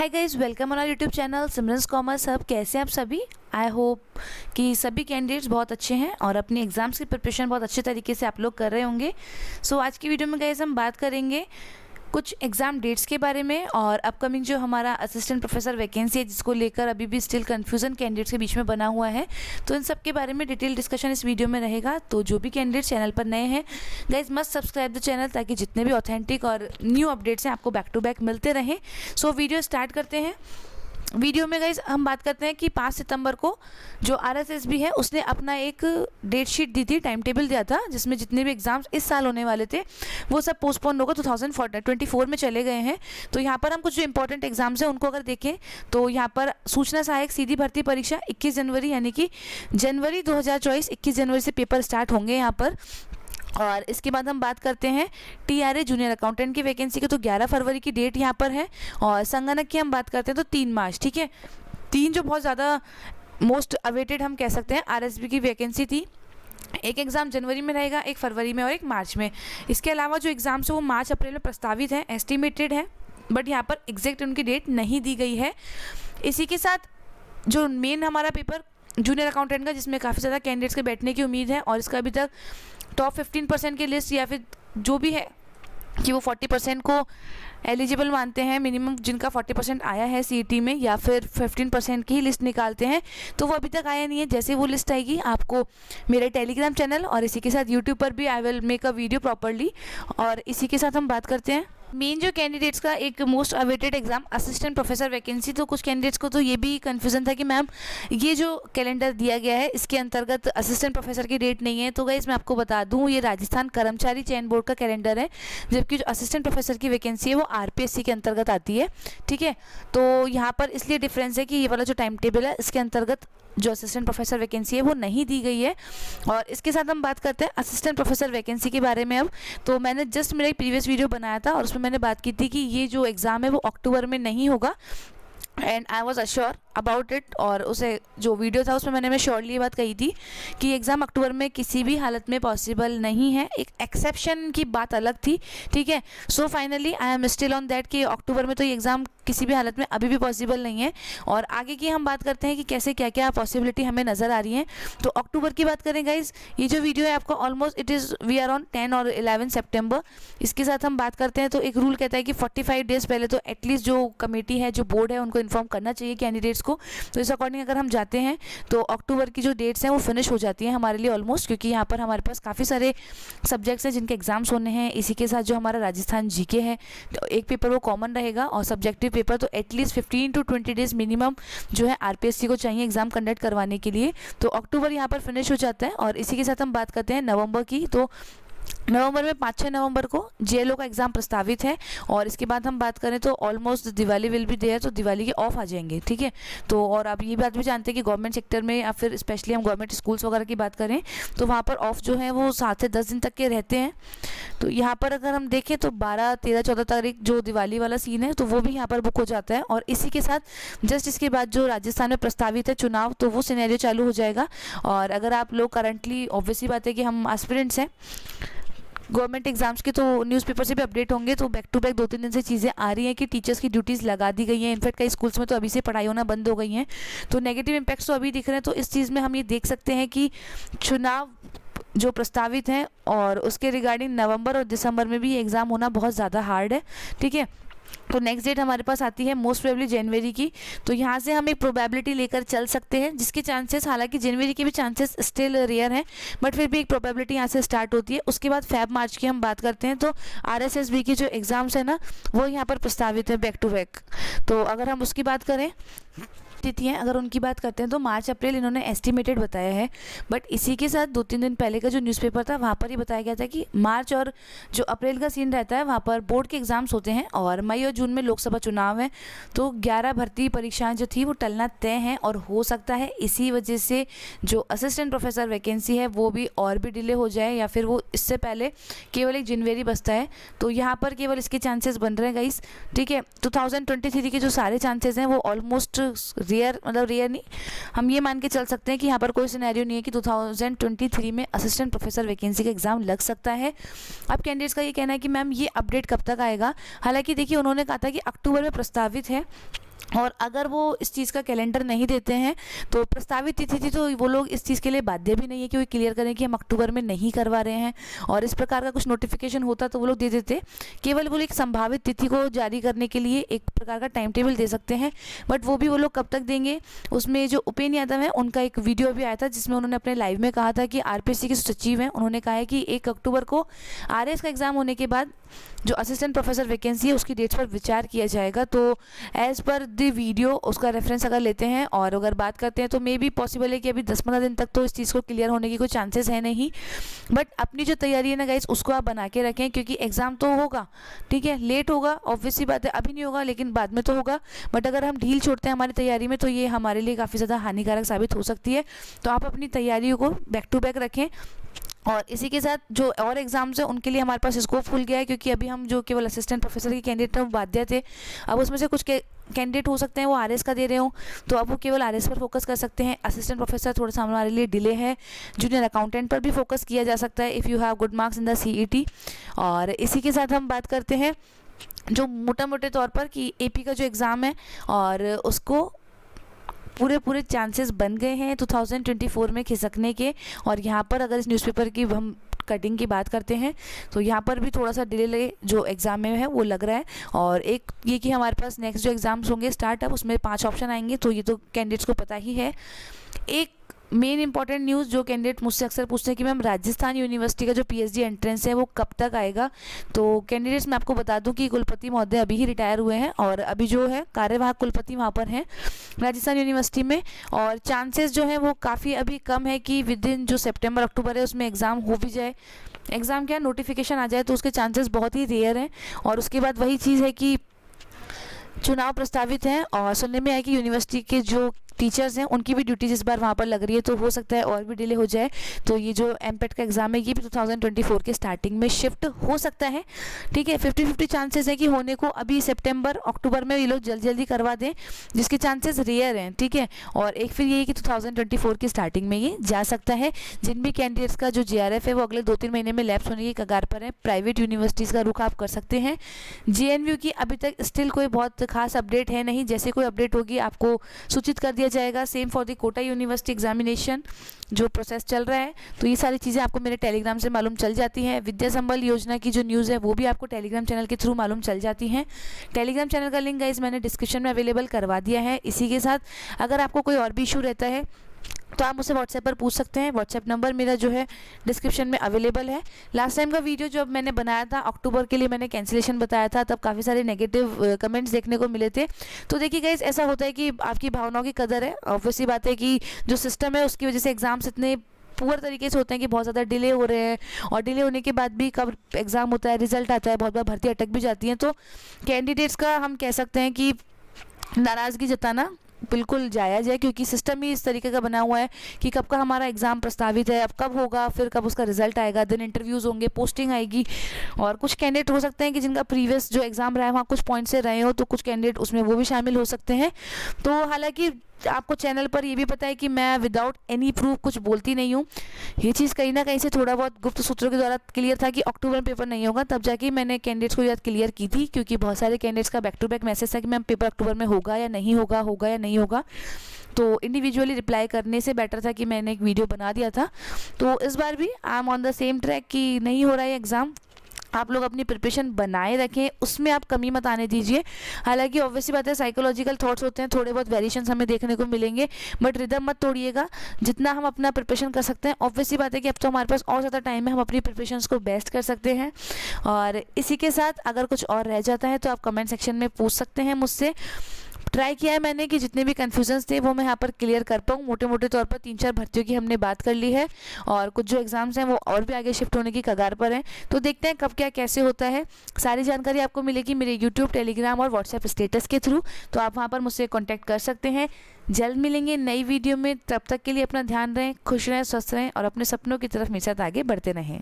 Hi guys, welcome on our YouTube channel Simran's commerce hub. कैसे हैं आप सभी? आई होप कि सभी कैंडिडेट्स बहुत अच्छे हैं और अपनी एग्ज़ाम्स की प्रिपरेशन बहुत अच्छे तरीके से आप लोग कर रहे होंगे। सो आज की वीडियो में गाइज हम बात करेंगे कुछ एग्ज़ाम डेट्स के बारे में और अपकमिंग जो हमारा असिस्टेंट प्रोफेसर वैकेंसी है जिसको लेकर अभी भी स्टिल कन्फ्यूज़न कैंडिडेट्स के बीच में बना हुआ है। तो इन सब के बारे में डिटेल डिस्कशन इस वीडियो में रहेगा। तो जो भी कैंडिडेट्स चैनल पर नए हैं guys must subscribe the channel ताकि जितने भी ऑथेंटिक और न्यू अपडेट्स हैं आपको बैक टू बैक मिलते रहें। सो वीडियो स्टार्ट करते हैं। वीडियो में गाइज हम बात करते हैं कि 5 सितंबर को जो RSSB है उसने अपना एक डेट शीट दी थी, टाइम टेबल दिया था जिसमें जितने भी एग्जाम्स इस साल होने वाले थे वो सब पोस्टपोन होकर 2024 में चले गए हैं। तो यहाँ पर हम कुछ जो इंपॉर्टेंट एग्जाम्स हैं उनको अगर देखें तो यहाँ पर सूचना सहायक सीधी भर्ती परीक्षा 21 जनवरी यानी कि जनवरी 2024 21 जनवरी से पेपर स्टार्ट होंगे यहाँ पर। और इसके बाद हम बात करते हैं TRA जूनियर अकाउंटेंट की वैकेंसी की, तो 11 फरवरी की डेट यहाँ पर है। और संगणक की हम बात करते हैं तो 3 मार्च, ठीक है। 3 जो बहुत ज़्यादा मोस्ट अवेटेड हम कह सकते हैं RSB की वैकेंसी थी। एक एग्ज़ाम जनवरी में रहेगा, एक फरवरी में और एक मार्च में। इसके अलावा जो एग्ज़ाम्स है वो मार्च अप्रैल में प्रस्तावित है, एस्टिमेटेड है, बट यहाँ पर एग्जैक्ट उनकी डेट नहीं दी गई है। इसी के साथ जो मेन हमारा पेपर जूनियर अकाउंटेंट का जिसमें काफ़ी ज़्यादा कैंडिडेट्स के बैठने की उम्मीद है और इसका अभी तक टॉप 15% की लिस्ट या फिर जो भी है कि वो 40% को एलिजिबल मानते हैं, मिनिमम जिनका 40% आया है CET में, या फिर 15% की ही लिस्ट निकालते हैं, तो वो अभी तक आया नहीं है। जैसे वो लिस्ट आएगी आपको मेरे टेलीग्राम चैनल और इसी के साथ यूट्यूब पर भी I will make a video properly. और इसी के साथ हम बात करते हैं मेन जो कैंडिडेट्स का एक most awaited exam assistant professor vacancy. तो कुछ कैंडिडेट्स को तो ये भी कन्फ्यूजन था कि मैम ये जो कैलेंडर दिया गया है इसके अंतर्गत असिस्टेंट प्रोफेसर की डेट नहीं है। तो गाइस मैं आपको बता दूं ये राजस्थान कर्मचारी चयन बोर्ड का कैलेंडर है, जबकि जो असिस्टेंट प्रोफेसर की वैकेंसी है वो RPSC के अंतर्गत आती है, ठीक है। तो यहाँ पर इसलिए डिफरेंस है कि ये वाला जो टाइम टेबल है इसके अंतर्गत जो असिस्टेंट प्रोफेसर वैकेंसी है वो नहीं दी गई है। और इसके साथ हम बात करते हैं असिस्टेंट प्रोफेसर वैकेंसी के बारे में। अब तो मैंने जस्ट मेरा एक प्रीवियस वीडियो बनाया था और उसमें मैंने बात की थी कि ये जो एग्ज़ाम है वो अक्टूबर में नहीं होगा, and I was assure about it. और उसे जो वीडियो था उसमें मैं श्योरली ये बात कही थी कि एग्ज़ाम अक्टूबर में किसी भी हालत में पॉसिबल नहीं है, एक एक्सेप्शन की बात अलग थी, ठीक है। So finally I am still on that कि अक्टूबर में तो ये एग्ज़ाम किसी भी हालत में अभी भी पॉसिबल नहीं है। और आगे की हम बात करते हैं कि कैसे क्या क्या पॉसिबिलिटी हमें नज़र आ रही है। तो अक्टूबर की बात करें गाइज, ये जो वीडियो है आपको almost it is we are on 10 और 11 सितंबर। इसके साथ हम बात करते हैं तो एक रूल कहता है कि 45 डेज़ पहले तो एटलीस्ट जो कमेटी है, जो बोर्ड है, उनको इन्फॉर्म करना चाहिए कैंडिडेट्स को। तो इस अकॉर्डिंग अगर हम जाते हैं तो अक्टूबर की जो डेट्स हैं वो फिनिश हो जाती हैं हमारे लिए ऑलमोस्ट, क्योंकि यहाँ पर हमारे पास काफ़ी सारे सब्जेक्ट्स हैं जिनके एग्जाम्स होने हैं। इसी के साथ जो हमारा राजस्थान GK है तो एक पेपर वो कॉमन रहेगा और सब्जेक्टिव पेपर तो एटलीस्ट 15 to 20 डेज़ मिनिमम जो है RPSC को चाहिए एग्जाम कंडक्ट करवाने के लिए। तो अक्टूबर यहाँ पर फिनिश हो जाता है। और इसी के साथ हम बात करते हैं नवंबर की। तो नवंबर में 5-6 नवंबर को JLO का एग्ज़ाम प्रस्तावित है। और इसके बाद हम बात करें तो ऑलमोस्ट दिवाली विल भी देयर, तो दिवाली के ऑफ आ जाएंगे, ठीक है। तो और आप ये बात भी जानते हैं कि गवर्नमेंट सेक्टर में या फिर स्पेशली हम गवर्नमेंट स्कूल्स वगैरह की बात करें तो वहाँ पर ऑफ जो है वो 7 से 10 दिन तक के रहते हैं। तो यहाँ पर अगर हम देखें तो 12, 13, 14 तारीख जो दिवाली वाला सीन है तो वो भी यहाँ पर बुक हो जाता है। और इसी के साथ जस्ट इसके बाद जो राजस्थान में प्रस्तावित है चुनाव, तो वो सिनेरियो चालू हो जाएगा। और अगर आप लोग करंटली ऑब्वियसली बात है कि हम एस्पिरेंट्स हैं गवर्नमेंट एग्जाम्स के, तो न्यूज़पेपर से भी अपडेट होंगे। तो बैक टू बैक 2-3 दिन से चीज़ें आ रही हैं कि टीचर्स की ड्यूटीज़ लगा दी गई हैं। इनफैक्ट कई स्कूल्स में तो अभी से पढ़ाई होना बंद हो गई हैं, तो नेगेटिव इम्पैक्ट्स तो अभी दिख रहे हैं। तो इस चीज़ में हम ये देख सकते हैं कि चुनाव जो प्रस्तावित हैं और उसके रिगार्डिंग नवंबर और दिसंबर में भी एग्ज़ाम होना बहुत ज़्यादा हार्ड है, ठीक है। तो नेक्स्ट डेट हमारे पास आती है मोस्ट प्रोबेबली जनवरी की। तो यहाँ से हम एक प्रोबेबिलिटी लेकर चल सकते हैं जिसके चांसेस, हालांकि जनवरी के भी चांसेस स्टिल रेयर हैं, बट फिर भी एक प्रोबेबिलिटी यहाँ से स्टार्ट होती है। उसके बाद फेब मार्च की हम बात करते हैं तो RSSB की जो एग्ज़ाम्स है ना वो यहाँ पर प्रस्तावित है बैक टू बैक। तो अगर हम उसकी बात करें तिथियाँ, अगर उनकी बात करते हैं तो मार्च अप्रैल इन्होंने एस्टिमेटेड बताया है। बट इसी के साथ 2-3 दिन पहले का जो न्यूज़पेपर था वहाँ पर ही बताया गया था कि मार्च और जो अप्रैल का सीन रहता है वहाँ पर बोर्ड के एग्ज़ाम्स होते हैं और मई और जून में लोकसभा चुनाव है। तो 11 भर्ती परीक्षाएं जो थी वो टलना तय हैं और हो सकता है इसी वजह से जो असिस्टेंट प्रोफेसर वैकेंसी है वो भी और भी डिले हो जाए या फिर वो इससे पहले केवल 1 जनवरी बचता है। तो यहाँ पर केवल इसके चांसेस बन रहे हैं गाइस, ठीक है। 2023 के जो सारे चांसेस हैं वो ऑलमोस्ट रेयर, मतलब रेयर नहीं, हम ये मान के चल सकते हैं कि यहाँ पर कोई सिनेरियो नहीं है कि 2023 में असिस्टेंट प्रोफेसर वैकेंसी का एग्ज़ाम लग सकता है। अब कैंडिडेट्स का ये कहना है कि मैम ये अपडेट कब तक आएगा। हालांकि देखिए उन्होंने कहा था कि अक्टूबर में प्रस्तावित है और अगर वो इस चीज़ का कैलेंडर नहीं देते हैं तो प्रस्तावित तिथि थी तो वो लोग इस चीज़ के लिए बाध्य भी नहीं है कि वो क्लियर करें कि हम अक्टूबर में नहीं करवा रहे हैं। और इस प्रकार का कुछ नोटिफिकेशन होता तो वो लोग दे देते, केवल वो एक संभावित तिथि को जारी करने के लिए एक प्रकार का टाइम टेबल दे सकते हैं। बट वो भी वो लोग कब तक देंगे, उसमें जो उपेंद्र यादव है उनका एक वीडियो भी आया था जिसमें उन्होंने अपने लाइव में कहा था कि आरपीएससी के सचिव हैं, उन्होंने कहा है कि 1 अक्टूबर को आरएस का एग्ज़ाम होने के बाद जो असिस्टेंट प्रोफेसर वैकेंसी है उसकी डेट्स पर विचार किया जाएगा। तो एज़ पर द वीडियो उसका रेफरेंस अगर लेते हैं और अगर बात करते हैं तो मे बी पॉसिबल है कि अभी 10-15 दिन तक तो इस चीज़ को क्लियर होने की कोई चांसेस है नहीं। बट अपनी जो तैयारी है ना गाइस उसको आप बना के रखें, क्योंकि एग्ज़ाम तो होगा, ठीक है, लेट होगा, ऑब्वियसली बात है, अभी नहीं होगा लेकिन बाद में तो होगा। बट अगर हम ढील छोड़ते हैं हमारी तैयारी में तो ये हमारे लिए काफ़ी ज़्यादा हानिकारक साबित हो सकती है। तो आप अपनी तैयारियों को बैक टू बैक रखें। और इसी के साथ जो और एग्ज़ाम्स हैं उनके लिए हमारे पास स्कोप खुल गया है, क्योंकि अभी हम जो केवल असिस्टेंट प्रोफेसर के कैंडिडेट हैं वो बाध्य थे। अब उसमें से कुछ कैंडिडेट हो सकते हैं वो आरएस का दे रहे हो, तो अब वो केवल आरएस पर फोकस कर सकते हैं। असिस्टेंट प्रोफेसर थोड़ा सा हमारे लिए डिले है। जूनियर अकाउंटेंट पर भी फोकस किया जा सकता है if you have good marks in the CET. और इसी के साथ हम बात करते हैं जो मोटे तौर पर कि एपी का जो एग्ज़ाम है और उसको पूरे चांसेस बन गए हैं 2024 में खिसकने के। और यहाँ पर अगर इस न्यूज़पेपर की हम कटिंग की बात करते हैं तो यहाँ पर भी थोड़ा सा डिले जो एग्ज़ाम में है वो लग रहा है। और एक ये कि हमारे पास नेक्स्ट जो एग्ज़ाम्स होंगे स्टार्टअप, उसमें 5 ऑप्शन आएंगे, तो ये तो कैंडिडेट्स को पता ही है। एक मेन इंपॉर्टेंट न्यूज़ जो कैंडिडेट मुझसे अक्सर पूछते हैं कि मैम राजस्थान यूनिवर्सिटी का जो पीएचडी एंट्रेंस है वो कब तक आएगा। तो कैंडिडेट्स मैं आपको बता दूं कि कुलपति महोदय अभी ही रिटायर हुए हैं और अभी जो है कार्यवाहक कुलपति वहाँ पर हैं राजस्थान यूनिवर्सिटी में। और चांसेस जो है वो काफ़ी अभी कम है कि विद इन जो सितंबर अक्टूबर है उसमें एग्ज़ाम हो भी जाए। एग्ज़ाम क्या नोटिफिकेशन आ जाए तो उसके चांसेस बहुत ही रेयर हैं। और उसके बाद वही चीज़ है कि चुनाव प्रस्तावित हैं और सुनने में आया कि यूनिवर्सिटी के जो टीचर्स हैं उनकी भी ड्यूटीज इस बार वहाँ पर लग रही है, तो हो सकता है और भी डिले हो जाए। तो ये जो एमपेट का एग्ज़ाम है ये भी 2024 के स्टार्टिंग में शिफ्ट हो सकता है, ठीक है। 50-50 चांसेस है कि होने को अभी सितंबर अक्टूबर में ये लोग जल्दी करवा दें, जिसके चांसेस रेयर हैं, ठीक है। और एक फिर ये कि 2024 की स्टार्टिंग में ये जा सकता है। जिन भी कैंडिडेट्स का जो JRF है वो अगले 2-3 महीने में लैप्स होने की कगार पर है, प्राइवेट यूनिवर्सिटीज़ का रुख आप कर सकते हैं। JNU की अभी तक स्टिल कोई बहुत खास अपडेट है नहीं, जैसे कोई अपडेट होगी आपको सूचित कर दिया जाएगा। Same for the Kota university examination जो प्रोसेस चल रहा है, तो ये सारी चीज़ें आपको मेरे टेलीग्राम से मालूम चल जाती हैं। विद्या संबल योजना की जो न्यूज़ है वो भी आपको टेलीग्राम चैनल के थ्रू मालूम चल जाती हैं। टेलीग्राम चैनल का लिंक गाइस मैंने डिस्क्रिप्शन में अवेलेबल करवा दिया है। इसी के साथ अगर आपको कोई और भी इशू रहता है तो आप मुझसे व्हाट्सएप पर पूछ सकते हैं। व्हाट्सएप नंबर मेरा जो है डिस्क्रिप्शन में अवेलेबल है। लास्ट टाइम का वीडियो जब मैंने बनाया था अक्टूबर के लिए मैंने कैंसिलेशन बताया था, तब काफ़ी सारे नेगेटिव कमेंट्स देखने को मिले थे। तो देखिए गाइस ऐसा होता है कि आपकी भावनाओं की कदर है। ऑब्वियसली बात है कि जो सिस्टम है उसकी वजह से एग्ज़ाम्स इतने पुअर तरीके से होते हैं कि बहुत ज़्यादा डिले हो रहे हैं। और डिले होने के बाद भी कब एग्ज़ाम होता है, रिजल्ट आता है, बहुत बार भर्ती अटक भी जाती है। तो कैंडिडेट्स का हम कह सकते हैं कि नाराज़गी जताना बिल्कुल जायज़ है, क्योंकि सिस्टम ही इस तरीके का बना हुआ है कि कब का हमारा एग्ज़ाम प्रस्तावित है, अब कब होगा, फिर कब उसका रिजल्ट आएगा, देन इंटरव्यूज़ होंगे, पोस्टिंग आएगी। और कुछ कैंडिडेट हो सकते हैं कि जिनका प्रीवियस जो एग्ज़ाम रहा है वहाँ कुछ पॉइंट से रहे हो, तो कुछ कैंडिडेट उसमें वो भी शामिल हो सकते हैं। तो हालांकि आपको चैनल पर ये भी पता है कि मैं विदाउट एनी प्रूफ कुछ बोलती नहीं हूँ। ये चीज़ कहीं ना कहीं से थोड़ा बहुत गुप्त सूत्रों के द्वारा क्लियर था कि अक्टूबर में पेपर नहीं होगा, तब जाके मैंने कैंडिडेट्स को याद क्लियर की थी, क्योंकि बहुत सारे कैंडिडेट्स का बैक टू बैक मैसेज था कि मैम पेपर अक्टूबर में होगा या नहीं होगा, होगा या नहीं होगा। तो इंडिविजुअली रिप्लाई करने से बेटर था कि मैंने एक वीडियो बना दिया था। तो इस बार भी I am on the same track कि नहीं हो रहा है एग्ज़ाम। आप लोग अपनी प्रिपरेशन बनाए रखें, उसमें आप कमी मत आने दीजिए। हालांकि ऑब्वियसली बात है साइकोलॉजिकल थॉट्स होते हैं, थोड़े बहुत वेरिएशंस हमें देखने को मिलेंगे, बट रिदम मत तोड़िएगा। जितना हम अपना प्रिपरेशन कर सकते हैं, ऑब्वियसली बात है कि अब तो हमारे पास और ज़्यादा टाइम है, हम अपनी प्रिपरेशंस को बेस्ट कर सकते हैं। और इसी के साथ अगर कुछ और रह जाता है तो आप कमेंट सेक्शन में पूछ सकते हैं मुझसे। ट्राई किया है मैंने कि जितने भी कन्फ्यूजन्स थे वो मैं यहाँ पर क्लियर कर पाऊँ। मोटे तौर पर 3-4 भर्तियों की हमने बात कर ली है और कुछ जो एग्ज़ाम्स हैं वो और भी आगे शिफ्ट होने की कगार पर हैं। तो देखते हैं कब क्या कैसे होता है। सारी जानकारी आपको मिलेगी मेरे यूट्यूब, टेलीग्राम और व्हाट्सएप स्टेटस के थ्रू, तो आप वहाँ पर मुझसे कॉन्टैक्ट कर सकते हैं। जल्द मिलेंगे नई वीडियो में, तब तक के लिए अपना ध्यान रहें, खुश रहें, स्वस्थ रहें और अपने सपनों की तरफ मेरे साथ आगे बढ़ते रहें।